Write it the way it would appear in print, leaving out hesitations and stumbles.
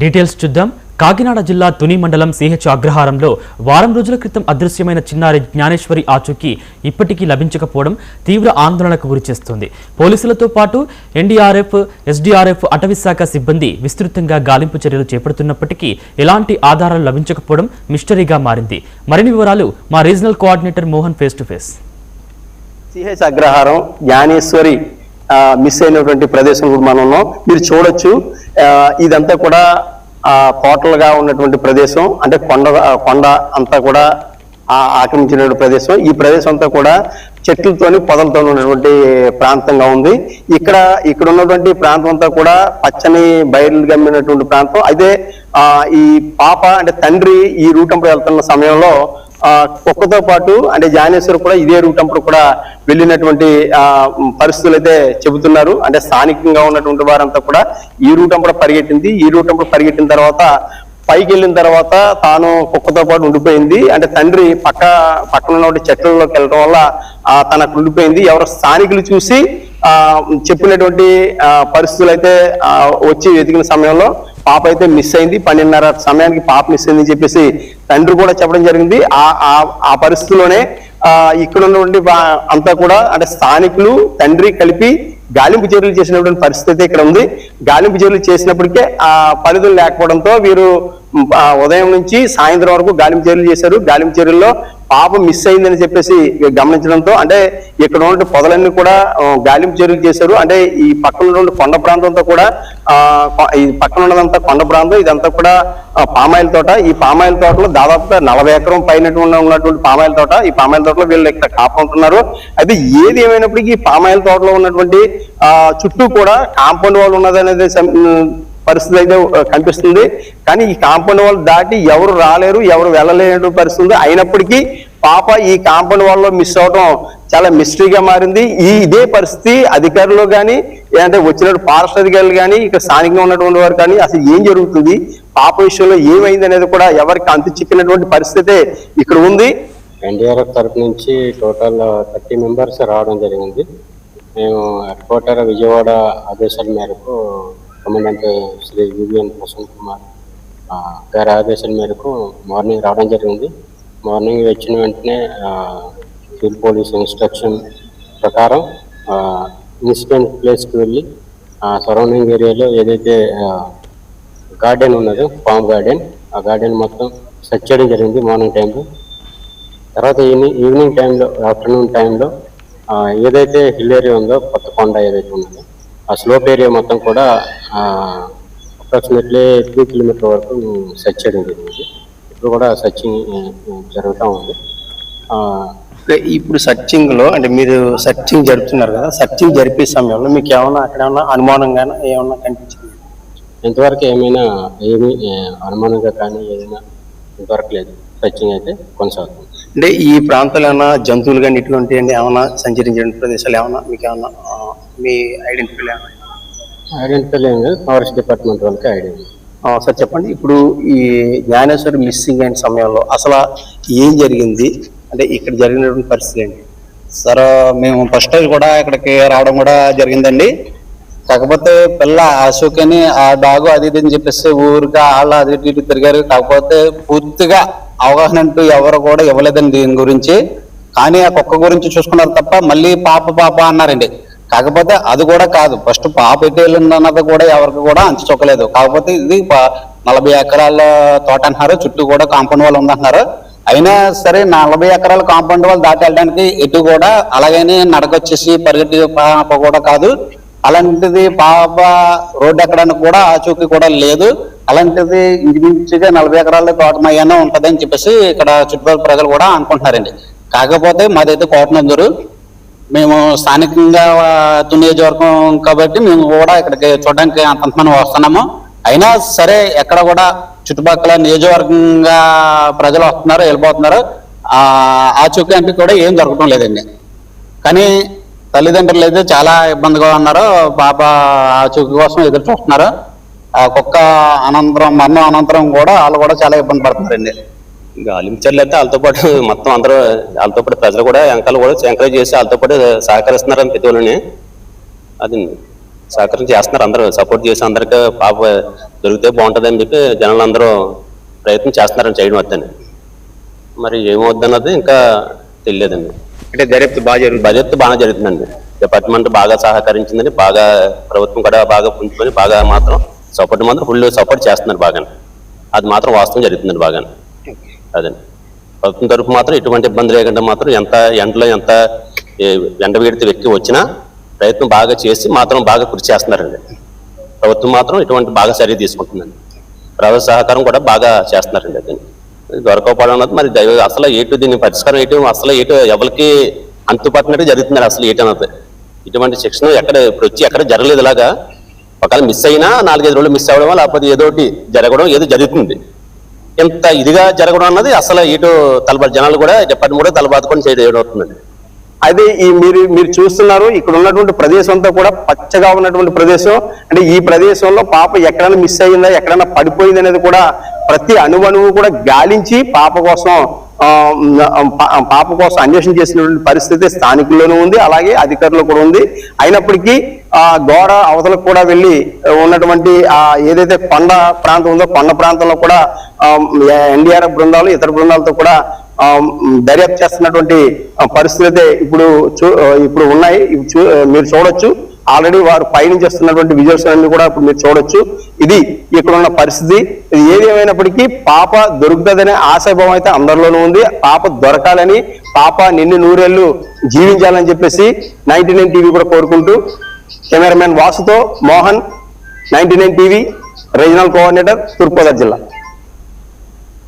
Details చూద్దాం. కాకినాడ జిల్లా తుని మండలం సిహెచ్ అగ్రహారంలో వారం రోజుల క్రితం అదృశ్యమైన చిన్నారి జ్ఞానేశ్వరి ఆచూకీ ఇప్పటికీ లభించకపోవడం తీవ్ర ఆందోళనకు గురిచేస్తోంది. పోలీసులతో పాటు ఎన్డీఆర్ఎఫ్, ఎస్డీఆర్ఎఫ్, అటవీశాఖ సిబ్బంది విస్తృతంగా గాలింపు చర్యలు చేపడుతున్నప్పటికీ ఎలాంటి ఆధారాలు లభించకపోవడం మిస్టరీగా మారింది. మరిన్ని వివరాలు మా regional coordinator Mohan face to face. CH Agraharam Gnaneshwari miss అయినటువంటి ప్రదేశం కూడా మనం మీరు చూడొచ్చు. ఇదంతా కూడా టోటల్ గా ఉన్నటువంటి ప్రదేశం, అంటే కొండ అంతా కూడా ఆక్రమించినటువంటి ప్రదేశం. ఈ ప్రదేశం అంతా కూడా చెట్లతోని పొదలతో ఉన్నటువంటి ప్రాంతంగా ఉంది. ఇక్కడ ఉన్నటువంటి ప్రాంతం అంతా కూడా పచ్చని బయలు గమ్మినటువంటి ప్రాంతం. అయితే ఈ పాప అంటే తండ్రి ఈ రూట్ అంపై వెళ్తున్న సమయంలో కుక్కతో పాటు అంటే జ్ఞానేశ్వరి కూడా ఇదే రూట్ అంపడు కూడా వెళ్ళినటువంటి పరిస్థితులు అయితే చెబుతున్నారు. అంటే స్థానికంగా ఉన్నటువంటి వారంతా కూడా ఈ రూట్ అంపడ పరిగెట్టింది. ఈ రూట్ అంపడ పరిగెట్టిన తర్వాత పైకి వెళ్ళిన తర్వాత తాను కుక్కతో పాటు ఉండిపోయింది. అంటే తండ్రి పక్కన ఉన్న చెట్లలోకి వెళ్ళడం వల్ల తనకు ఉండిపోయింది. ఎవరో స్థానికులు చూసి చెప్పినటువంటి పరిస్థితులు అయితే వచ్చి వెతికిన సమయంలో పాప అయితే మిస్ అయింది. 12:30 సమయానికి పాప మిస్ అయిందని చెప్పేసి తండ్రి కూడా చెప్పడం జరిగింది. ఆ పరిస్థితుల్లోనే ఇక్కడ ఉన్నటువంటి అంతా కూడా అంటే స్థానికులు తండ్రి కలిపి గాలింపు చర్యలు చేసినటువంటి పరిస్థితి ఇక్కడ ఉంది. గాలింపు చర్యలు చేసినప్పటికే పరిధులు లేకపోవడంతో వీరు ఉదయం నుంచి సాయంత్రం వరకు గాలింపు చర్యలు చేశారు. గాలింపు చర్యల్లో పాప మిస్ అయిందని చెప్పేసి గమనించడంతో అంటే ఇక్కడ ఉన్నటువంటి పొదలన్నీ కూడా గాలింపు చర్యలు చేశారు. అంటే ఈ పక్కన ఉన్నటువంటి కొండ ప్రాంతంతో కూడా ఈ పక్కన ఉన్నదంతా కొండ ప్రాంతం, ఇదంతా కూడా పామాయిల్ తోట. ఈ పామాయిల్ తోటలో దాదాపుగా 40 ఎకరం పైన ఉన్నటువంటి పామాయిల్ తోట. ఈ పామాయిల్ తోటలో వీళ్ళు ఇక్కడ కాపాడుతున్నారు. అయితే ఏది ఏమైనప్పటికీ ఈ పామాయిల్ తోటలో ఉన్నటువంటి చుట్టూ కూడా కాంపౌండ్ వాల్ ఉన్నదనేది పరిస్థితి అయితే కనిపిస్తుంది. కానీ ఈ కాంపౌండ్ వాల్ దాటి ఎవరు రాలేరు, ఎవరు వెళ్ళలేని పరిస్థితి. అయినప్పటికీ పాప ఈ కాంపౌండ్ వాల్లో మిస్ అవడం చాలా మిస్టరీగా మారింది. ఇదే పరిస్థితి అధికారులు కానీ లేదంటే వచ్చిన ఫారెస్ట్ అధికారులు కానీ ఇక్కడ స్థానికంగా ఉన్నటువంటి వారు కానీ అసలు ఏం జరుగుతుంది, పాప విషయంలో ఏమైంది అనేది కూడా ఎవరికి అంతు చిక్కినటువంటి పరిస్థితి ఇక్కడ ఉంది. ఎన్డీఆర్ఎఫ్ తరఫు నుంచి టోటల్ 30 మెంబర్స్ రావడం జరిగింది. మేము హెడ్ క్వార్టర్ విజయవాడ ఆదేశాల మేరకు కమాండెంట్ శ్రీ వివిఎన్ ప్రసన్న కుమార్ గారి ఆదేశాల మేరకు మార్నింగ్ రావడం జరిగింది. మార్నింగ్ వచ్చిన వెంటనే సివిల్ పోలీస్ ఇన్స్ట్రక్షన్ ప్రకారం ఇన్సిడెంట్ ప్లేస్కి వెళ్ళి సరౌండింగ్ ఏరియాలో ఏదైతే గార్డెన్ ఉన్నదో పామ్ గార్డెన్, ఆ గార్డెన్ మొత్తం సెర్చ్ చేయడం జరిగింది మార్నింగ్ టైంలో. తర్వాత ఈవినింగ్ టైంలో, ఆఫ్టర్నూన్ టైంలో ఏదైతే హిల్ ఏరియా ఉందో కొత్త కొండ ఏదైతే ఉన్నదో ఆ స్లోప్ ఏరియా మొత్తం కూడా అప్రాక్సిమేట్లీ 3 కిలోమీటర్ వరకు సెర్చ్ చేయడం జరిగింది. ఇప్పుడు కూడా సర్చింగ్ జరుగుతూ ఉంది. ఇప్పుడు సర్చింగ్ లో అంటే మీరు సర్చింగ్ జరుపుతున్నారు కదా, సర్చింగ్ జరిపే సమయంలో మీకు ఏమైనా అక్కడ ఏమన్నా అనుమానంగా ఏమన్నా కనిపించింది? ఇంతవరకు ఏమీ అనుమానంగా కానీ ఏదైనా ఇంతవరకు లేదు. సర్చింగ్ అయితే కొనసాగుతుంది. అంటే ఈ ప్రాంతాలు ఏమైనా జంతువులు కానీ ఇటువంటి ఏమైనా సంచరించిన ప్రదేశాలు ఏమన్నా మీకు ఏమన్నా మీ ఐడెంటిఫై ఏం లేదు. ఫారెస్ట్ డిపార్ట్మెంట్ వాళ్ళకి ఐడియా. సార్ చెప్పండి, ఇప్పుడు ఈ జ్ఞానేశ్వరి మిస్సింగ్ అయిన సమయంలో అసలు ఏం జరిగింది, అంటే ఇక్కడ జరిగినటువంటి పరిస్థితి ఏంటి? సార్ మేము ఫస్ట్ కూడా ఇక్కడికి రావడం కూడా జరిగిందండి. కాకపోతే పిల్ల అశోకని ఆ డాగు అది ఇది అని చెప్పేసి ఊరిగా వాళ్ళు అది ఇటు తిరిగారు. కాకపోతే పూర్తిగా అవగాహన అంటూ ఎవరు కూడా ఇవ్వలేదండి దీని గురించి. కానీ ఆ కుక్క గురించి చూసుకున్నారు తప్ప మళ్ళీ పాప అన్నారండి. కాకపోతే అది కూడా కాదు, ఫస్ట్ పాప ఎటు వెళ్ళింది అన్నది కూడా ఎవరికి కూడా అంచు చొక్కలేదు. కాకపోతే ఇది 40 ఎకరాల తోట అంటున్నారు, చుట్టూ కూడా కాంపౌండ్ వాళ్ళు ఉందంటున్నారు. అయినా సరే 40 ఎకరాల కాంపౌండ్ వాళ్ళు దాటి వెళ్ళడానికి ఎటు కూడా అలాగని నడకొచ్చేసి పరిగెట్టి పాప కూడా కాదు. అలాంటిది పాప రోడ్డు ఎక్కడానికి కూడా ఆచూకీ కూడా లేదు. అలాంటిది ఇంచుమించుగా 40 ఎకరాల తోటమయ్యానే ఉంటది అని చెప్పేసి ఇక్కడ చుట్టుపక్కల ప్రజలు కూడా అనుకుంటున్నారండి. కాకపోతే మాదైతే కోటనందూరు, మేము స్థానికంగా నియోజకవర్గం కాబట్టి మేము కూడా ఇక్కడికి చూడడానికి అంతమంది వస్తున్నాము. అయినా సరే ఎక్కడ కూడా చుట్టుపక్కల నియోజకవర్గంగా ప్రజలు వస్తున్నారు, వెళ్ళిపోతున్నారు. ఆచూకీ అంటే కూడా ఏం జరగటం లేదండి. కానీ తల్లిదండ్రులు అయితే చాలా ఇబ్బందిగా ఉన్నారు. పాప ఆచూకీ కోసం ఎదురు చూస్తున్నారు. కుక్క మరణం అనంతరం కూడా వాళ్ళు కూడా చాలా ఇబ్బంది పడుతున్నారండి. గాలింపు చర్యలు అయితే వాళ్ళతో పాటు మొత్తం అందరూ వాళ్ళతో పాటు ప్రజలు కూడా వెనకాల కూడా ఎంకరేజ్ చేసి వాళ్ళతో పాటు సహకరిస్తున్నారని ప్రతి వాళ్ళని. అది సహకారం చేస్తున్నారు, అందరూ సపోర్ట్ చేసి అందరికీ పాప దొరికితే బాగుంటుంది అని చెప్పి జనాలు అందరూ ప్రయత్నం చేస్తున్నారని చేయడం వద్దని. మరి ఏమవుద్దన్నది ఇంకా తెలియదండి. అంటే దర్యాప్తు బాగా జరుగుతుందండి. డిపార్ట్మెంట్ బాగా సహకరించిందని, బాగా ప్రభుత్వం కూడా బాగా పుంజుకొని బాగా మాత్రం సపోర్ట్ మాత్రం ఫుల్ సపోర్ట్ చేస్తున్నారు బాగా. అది మాత్రం వాస్తవం జరుగుతుందండి బాగా. అదండి ప్రభుత్వం తరపు మాత్రం ఎటువంటి ఇబ్బంది లేకుండా మాత్రం ఎంత ఎండలో ఎంత ఎండ వేడితే వ్యక్తి వచ్చినా ప్రయత్నం బాగా చేసి మాత్రం బాగా కృషి చేస్తున్నారండి. ప్రభుత్వం మాత్రం ఇటువంటి బాగా చర్య తీసుకుంటుందండి. ప్రభుత్వ సహకారం కూడా బాగా చేస్తున్నారండి. అదని దొరకపోవడం అన్నది మరి అసలు ఏటు దీన్ని పరిష్కారం ఏంటి, అసలు ఏటు ఎవరికి అంతుపట్టినట్టు జరుగుతున్నారు. అసలు ఏంటన్నది ఇటువంటి శిక్షణ ఎక్కడ ఇప్పుడు వచ్చి ఎక్కడ జరగలేదు. ఇలాగా ఒకవేళ మిస్ అయినా 4-5 రోజులు మిస్ అవ్వడం, లేకపోతే ఏదోటి జరగడం ఏదో జరుగుతుంది. ఇంత ఇదిగా జరగడం అన్నది అసలు ఇటు జనాలు కూడా డిపార్ట్మెంట్ కూడా తలబాదుకొని చేయడం అవుతుందండి. అదే ఈ మీరు చూస్తున్నారు ఇక్కడ ఉన్నటువంటి ప్రదేశం అంతా కూడా పచ్చగా ఉన్నటువంటి ప్రదేశం. అంటే ఈ ప్రదేశంలో పాప ఎక్కడైనా మిస్ అయ్యిందా, ఎక్కడైనా పడిపోయింది అనేది కూడా ప్రతి అణువణువు కూడా గాలించి పాప కోసం అన్వేషణ చేసినటువంటి పరిస్థితి స్థానికుల్లోనూ ఉంది, అలాగే అధికారులు కూడా ఉంది. అయినప్పటికీ గోడ అవతలకు కూడా వెళ్ళి ఉన్నటువంటి ఏదైతే కొండ ప్రాంతం ఉందో కొండ ప్రాంతంలో కూడా ఎన్డీఆర్ఎఫ్ బృందాలు ఇతర బృందాలతో కూడా దర్యాప్తు చేస్తున్నటువంటి పరిస్థితి ఇప్పుడు ఉన్నాయి. మీరు చూడొచ్చు, ఆల్రెడీ వారు పైనుంచి వస్తున్నటువంటి విజువల్స్ అన్ని కూడా ఇప్పుడు మీరు చూడొచ్చు. ఇది ఇక్కడ ఉన్న పరిస్థితి. ఇది ఏది ఏమైనప్పటికీ పాప దొరుకుతుందనే ఆశాభావం అయితే అందరిలోనూ ఉంది. పాప దొరకాలని, పాప నిన్ను నూరేళ్లు జీవించాలని చెప్పేసి 99 టీవీ కూడా కోరుకుంటూ, కెమెరామెన్ వాసుతో మోహన్, 99 టీవీ రీజనల్ కోఆర్డినేటర్, తూర్పుగోదావరి జిల్లా.